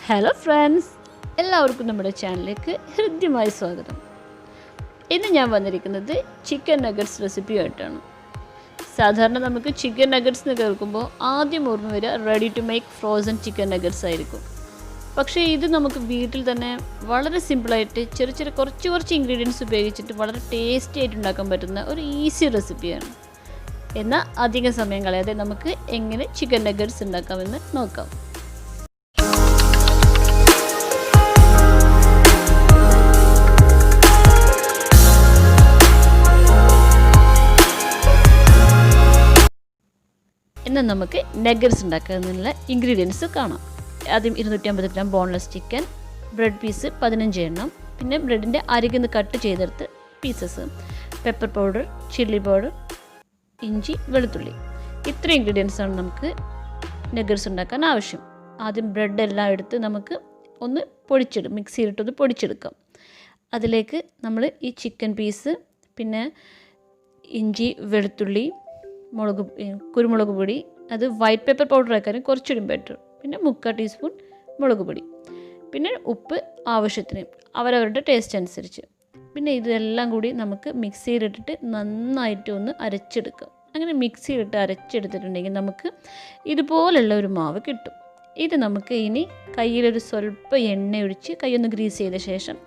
Hello friends, എല്ലാവർക്കും നമ്മുടെ ചാനലിലേക്ക് ഹൃദ്യമായ സ്വാഗതം. ഇന്ന് ഞാൻ വന്നിരിക്കുന്നത് ചിക്കൻ നഗറ്റ്സ് റെസിപ്പിയായിട്ടാണ്. സാധാരണ നമുക്ക് ചിക്കൻ നഗറ്റ്സ് എന്ന് കേൾക്കുമ്പോൾ ആദ്യം ഓർമ്മ വരിക ready to make frozen chicken nuggets ആയിരിക്കും. പക്ഷേ ഇത് നമുക്ക് വീട്ടിൽ തന്നെ വളരെ സിമ്പിളായിട്ട് കുറച്ച് ഇൻഗ്രീഡിയൻസ് ഉപയോഗിച്ചിട്ട് വളരെ ടേസ്റ്റി ആയിട്ട് ഉണ്ടാക്കാൻ പറ്റുന്ന ഒരു ഈസി റെസിപ്പിയാണ്. എന്നാൽ അധികം സമയം കളയാതെ നമുക്ക് എങ്ങനെ ചിക്കൻ നഗറ്റ്സ് ഉണ്ടാക്കാമെന്ന് നോക്കാം. എന്നാൽ നമുക്ക് നഗറ്റ്സ് ഉണ്ടാക്കുന്നതിനുള്ള ഇൻഗ്രീഡിയൻസ് കാണാം. ആദ്യം 250 gram boneless chicken, bread piece 15 എണ്ണം, പിന്നെ ബ്രെഡിൻ്റെ അരികിന്ന് കട്ട് ചെയ്തെടുത്ത് pieces, pepper powder, chilli powder, ഇഞ്ചി, വെളുത്തുള്ളി. ഇത്ര ഇൻഗ്രീഡിയൻസാണ് നമുക്ക് നഗറ്റ്സ് ഉണ്ടാക്കാൻ ആവശ്യം. ആദ്യം ബ്രെഡ് എല്ലാം എടുത്ത് നമുക്ക് ഒന്ന് മിക്സിയിലിട്ടൊന്ന് പൊടിച്ചെടുക്കാം. അതിലേക്ക് നമ്മൾ ഈ ചിക്കൻ പീസ്, പിന്നെ ഇഞ്ചി, വെളുത്തുള്ളി, കുരുമുളക് പൊടി, അത് വൈറ്റ് പേപ്പർ പൗഡർ ആക്കാനും കുറച്ചുകൂടി ബെറ്റർ, പിന്നെ 3/4 ടീസ്പൂൺ മുളക് പൊടി, പിന്നെ ഉപ്പ് ആവശ്യത്തിന് അവരവരുടെ ടേസ്റ്റ് അനുസരിച്ച്. പിന്നെ ഇതെല്ലാം കൂടി നമുക്ക് മിക്സിയിലിട്ടിട്ട് നന്നായിട്ട് ഒന്ന് അരച്ചെടുക്കാം. അങ്ങനെ മിക്സിയിലിട്ട് അരച്ചെടുത്തിട്ടുണ്ടെങ്കിൽ നമുക്ക് ഇതുപോലുള്ള ഒരു മാവ് കിട്ടും. ഇത് നമുക്ക് ഇനി കയ്യിലൊരു സ്വല്പം എണ്ണ ഒഴിച്ച് കൈയൊന്ന് ഗ്രീസ് ചെയ്ത ശേഷം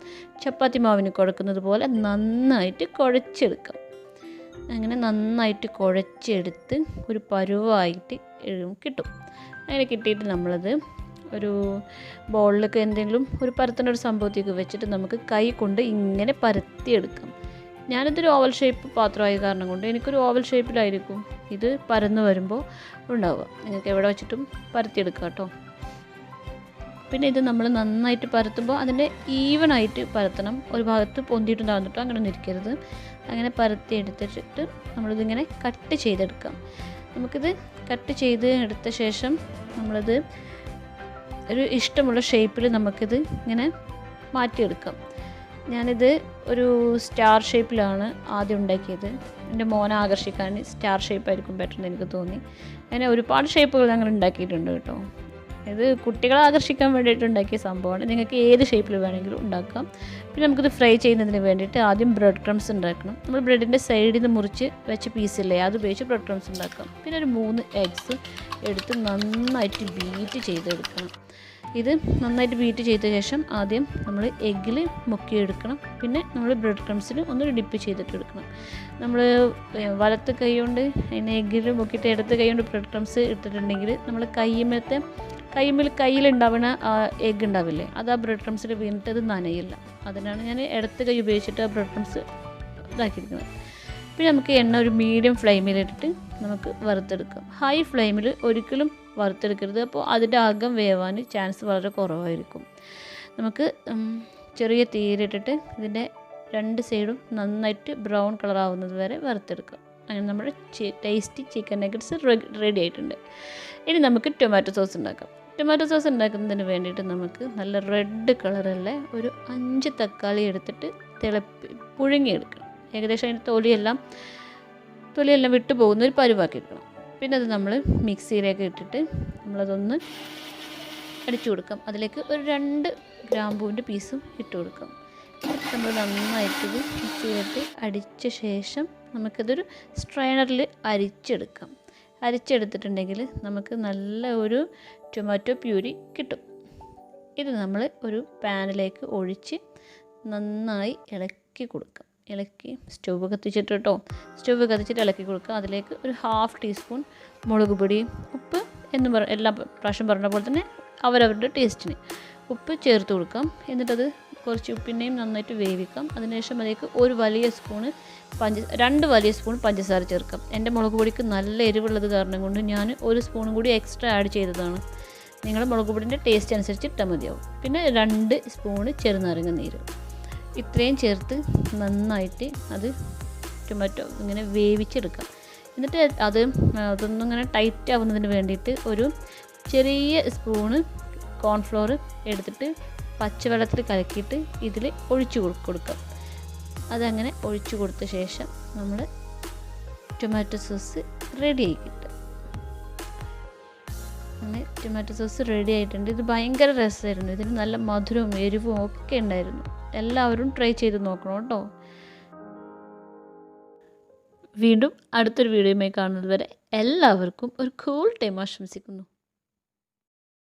ചപ്പാത്തി മാവിന് കുഴക്കുന്നത് പോലെ നന്നായിട്ട് കുഴച്ചെടുക്കാം. അങ്ങനെ നന്നായിട്ട് കുഴച്ചെടുത്ത് ഒരു പരുവായിട്ട് കിട്ടും. അങ്ങനെ കിട്ടിയിട്ട് നമ്മളത് ഒരു ബോളിലൊക്കെ എന്തെങ്കിലും ഒരു പരത്തുന്ന ഒരു സംഭവത്തേക്ക് വെച്ചിട്ട് നമുക്ക് കൈ കൊണ്ട് ഇങ്ങനെ പരത്തിയെടുക്കാം. ഞാനിതൊരു ഓവൽ ഷേപ്പ് പാത്രമായ കാരണം കൊണ്ട് എനിക്കൊരു ഓവൽ ഷേപ്പിലായിരിക്കും ഇത് പരന്ന് വരുമ്പോൾ ഉണ്ടാവുക. നിങ്ങൾക്ക് എവിടെ വെച്ചിട്ടും പരത്തിയെടുക്കാം കേട്ടോ. പിന്നെ ഇത് നമ്മൾ നന്നായിട്ട് പരത്തുമ്പോൾ അതിൻ്റെ ഈവനായിട്ട് പരത്തണം. ഒരു ഭാഗത്ത് പൊന്തിയിട്ടുണ്ടാകുന്നിട്ടോ അങ്ങനെ ഒന്നും ഇരിക്കരുത്. അങ്ങനെ പരത്തി എടുത്തിട്ട് നമ്മളിതിങ്ങനെ കട്ട് ചെയ്തെടുക്കാം. നമുക്കിത് കട്ട് ചെയ്ത് എടുത്ത ശേഷം നമ്മളത് ഒരു ഇഷ്ടമുള്ള ഷേപ്പിൽ നമുക്കിത് ഇങ്ങനെ മാറ്റിയെടുക്കാം. ഞാനിത് ഒരു സ്റ്റാർ ഷേപ്പിലാണ് ആദ്യം ഉണ്ടാക്കിയത്. എൻ്റെ മോനെ ആകർഷിക്കാൻ സ്റ്റാർ ഷേപ്പായിരിക്കും ബെറ്റർ എന്ന് എനിക്ക് തോന്നി. അങ്ങനെ ഒരുപാട് ഷേപ്പുകൾ ഞങ്ങൾ ഉണ്ടാക്കിയിട്ടുണ്ട് കേട്ടോ. ഇത് കുട്ടികളെ ആകർഷിക്കാൻ വേണ്ടിയിട്ട് ഉണ്ടാക്കിയ സംഭവമാണ്. നിങ്ങൾക്ക് ഏത് ഷേപ്പിൽ വേണമെങ്കിലും ഉണ്ടാക്കാം. പിന്നെ നമുക്കിത് ഫ്രൈ ചെയ്യുന്നതിന് വേണ്ടിയിട്ട് ആദ്യം ബ്രെഡ് ക്രംസ് ഉണ്ടാക്കണം. നമ്മൾ ബ്രെഡിൻ്റെ സൈഡിൽ നിന്ന് മുറിച്ച് വെച്ച പീസില്ലേ, അത് ഉപയോഗിച്ച് ബ്രെഡ് ക്രംസ് ഉണ്ടാക്കാം. പിന്നെ ഒരു 3 എഗ്സ് എടുത്ത് നന്നായിട്ട് ബീറ്റ് ചെയ്തെടുക്കണം. ഇത് നന്നായിട്ട് ബീറ്റ് ചെയ്ത ശേഷം ആദ്യം നമ്മൾ എഗ്ഗിൽ മുക്കിയെടുക്കണം. പിന്നെ നമ്മൾ ബ്രെഡ് ക്രംസിൽ ഒന്നൊരു ഡിപ്പ് ചെയ്തിട്ട് എടുക്കണം. നമ്മൾ വലത്ത് കൈ കൊണ്ട് അതിനെ എഗ്ഗിൽ മുക്കിയിട്ട് ഇടത്ത് കൈ കൊണ്ട് ബ്രെഡ് ക്രംസ് ഇട്ടിട്ടുണ്ടെങ്കിൽ നമ്മൾ കയ്യിലുണ്ടാവുന്ന എഗ്ഗ് ഉണ്ടാവില്ലേ, അത് ആ ബ്രെഡ് ക്രംസിൽ വീണിട്ട് അത് നനയില്ല. അതിനാണ് ഞാൻ ഇടത്ത് കൈ ഉപയോഗിച്ചിട്ട് ആ ബ്രെഡ് ക്രംസ് ഇതാക്കിയിരിക്കുന്നത്. പിന്നെ നമുക്ക് എണ്ണ ഒരു മീഡിയം ഫ്ലെയിമിലിട്ടിട്ട് നമുക്ക് വറുത്തെടുക്കാം. ഹൈ ഫ്ലെയിമിൽ ഒരിക്കലും വറുത്തെടുക്കരുത്. അപ്പോൾ അതിൻ്റെ അകം വേവാൻ ചാൻസ് വളരെ കുറവായിരിക്കും. നമുക്ക് ചെറിയ തീയിലിട്ടിട്ട് ഇതിൻ്റെ 2 സൈഡും നന്നായിട്ട് ബ്രൗൺ കളറാവുന്നത് വരെ വറുത്തെടുക്കാം. അങ്ങനെ നമ്മുടെ ടേസ്റ്റി ചിക്കൻ നഗറ്റ്സ് റെഡി ആയിട്ടുണ്ട്. ഇനി നമുക്ക് ടൊമാറ്റോ സോസ് ഉണ്ടാക്കാം. ടൊമാറ്റോ സോസ് ഉണ്ടാക്കുന്നതിന് വേണ്ടിയിട്ട് നമുക്ക് നല്ല റെഡ് കളറുള്ള ഒരു 5 തക്കാളി എടുത്തിട്ട് പുഴുങ്ങിയെടുക്കണം. ഏകദേശം അതിൻ്റെ തൊലിയെല്ലാം വിട്ടു പോകുന്ന ഒരു പരുവാക്കി എടുക്കണം. പിന്നെ അത് നമ്മൾ മിക്സിയിലേക്ക് ഇട്ടിട്ട് നമ്മളതൊന്ന് അടിച്ചു കൊടുക്കാം. അതിലേക്ക് ഒരു 2 ഗ്രാമ്പൂവിൻ്റെ പീസും ഇട്ട് കൊടുക്കാം. നമ്മൾ നന്നായിട്ട് മിക്സിയിലിട്ട് അടിച്ച ശേഷം നമുക്കിതൊരു സ്ട്രെയിനറിൽ അരിച്ചെടുത്തിട്ടുണ്ടെങ്കിൽ നമുക്ക് നല്ല ഒരു ടൊമാറ്റോ പ്യൂരി കിട്ടും. ഇത് നമ്മൾ ഒരു പാനിലേക്ക് ഒഴിച്ച് നന്നായി ഇളക്കി കൊടുക്കാം. സ്റ്റൗവ് കത്തിച്ചിട്ട് ഇളക്കി കൊടുക്കുക. അതിലേക്ക് ഒരു 1/2 ടീസ്പൂൺ മുളക് പൊടി, ഉപ്പ് എല്ലാ പ്രാവശ്യം പറഞ്ഞ പോലെ തന്നെ അവരവരുടെ ടേസ്റ്റിന് ഉപ്പ് ചേർത്ത് കൊടുക്കാം. എന്നിട്ടത് കുറച്ച് പിന്നെയും നന്നായിട്ട് വേവിക്കാം. അതിനുശേഷം അതിലേക്ക് 2 വലിയ സ്പൂൺ പഞ്ചസാര ചേർക്കാം. എൻ്റെ മുളക് പൊടിക്ക് നല്ല എരിവുള്ളത് കാരണം കൊണ്ട് ഞാൻ 1 സ്പൂൺ കൂടി എക്സ്ട്രാ ആഡ് ചെയ്തതാണ്. നിങ്ങൾ മുളക് പൊടിൻ്റെ ടേസ്റ്റ് അനുസരിച്ച് ഇട്ടാൽ മതിയാവും. പിന്നെ 2 സ്പൂണ് ചെറുനാരങ്ങ നീര്, ഇത്രയും ചേർത്ത് നന്നായിട്ട് അത് ടൊമാറ്റോ ഇങ്ങനെ വേവിച്ചെടുക്കാം. എന്നിട്ട് അതൊന്നും ഇങ്ങനെ ടൈറ്റ് ആവുന്നതിന് വേണ്ടിയിട്ട് ഒരു ചെറിയ സ്പൂണ് കോൺഫ്ലോർ എടുത്തിട്ട് പച്ചവെള്ളത്തിൽ കലക്കിയിട്ട് ഇതിൽ ഒഴിച്ചു കൊടുക്കാം. അതങ്ങനെ ഒഴിച്ചു കൊടുത്ത ശേഷം നമ്മൾ ടൊമാറ്റോ സോസ് റെഡി ആയി കിട്ടും. അങ്ങനെ ടൊമാറ്റോ സോസ് റെഡി ആയിട്ടുണ്ട്. ഇത് ഭയങ്കര രസമായിരുന്നു. ഇതിന് നല്ല മധുരവും എരിവും ഒക്കെ ഉണ്ടായിരുന്നു. എല്ലാവരും ട്രൈ ചെയ്ത് നോക്കണം കേട്ടോ. വീണ്ടും അടുത്തൊരു വീഡിയോയുമായി കാണുന്നത് വരെ എല്ലാവർക്കും ഒരു കൂൾ ടൈം ആശംസിക്കുന്നു.